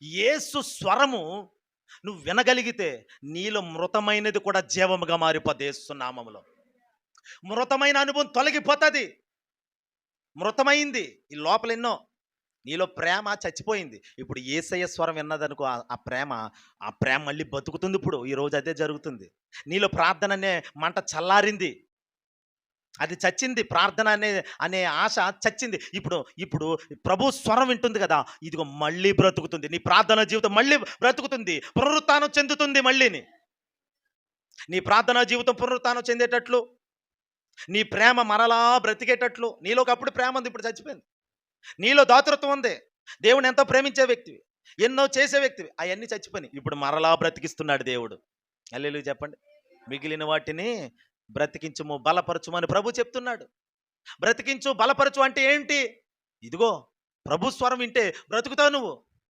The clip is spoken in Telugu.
యేసు స్వరము నువ్వు వినగలిగితే నీలో మృతమైనది కూడా జీవముగా మారిపోద్ది. యేసు నామములో మృతమైన అనుభవం తొలగిపోతుంది. మృతమైంది ఈ లోపల ఎన్నో, నీలో ప్రేమ చచ్చిపోయింది. ఇప్పుడు యేసయ్య స్వరం విన్నదనుకో, ఆ ప్రేమ మళ్ళీ బతుకుతుంది. ఇప్పుడు ఈరోజు అదే జరుగుతుంది. నీలో ప్రార్థన అనే మంట చల్లారింది, అది చచ్చింది. ప్రార్థన అనే ఆశ చచ్చింది. ఇప్పుడు ప్రభు స్వరం వింటుంది కదా, ఇదిగో మళ్ళీ బ్రతుకుతుంది. నీ ప్రార్థన జీవితం మళ్ళీ బ్రతుకుతుంది, పునరుత్థానం చెందుతుంది. మళ్ళీని నీ ప్రార్థనా జీవితం పునరుత్థానం చెందేటట్లు, నీ ప్రేమ మరలా బ్రతికేటట్లు. నీలో ఒకప్పుడు ప్రేమ ఉంది, ఇప్పుడు చచ్చిపోయింది. నీలో దాతృత్వం ఉంది, దేవుని ఎంతో ప్రేమించే వ్యక్తివి, ఎన్నో చేసే వ్యక్తివి, అవన్నీ చచ్చిపోయి ఇప్పుడు మరలా బ్రతికిస్తున్నాడు దేవుడు. హల్లెలూయా చెప్పండి. మిగిలిన వాటిని బ్రతికించుము, బలపరచుము అని ప్రభు చెప్తున్నాడు. బ్రతికించు, బలపరచు అంటే ఏంటి? ఇదిగో ప్రభు స్వరం వింటే బ్రతుకుతావు నువ్వు.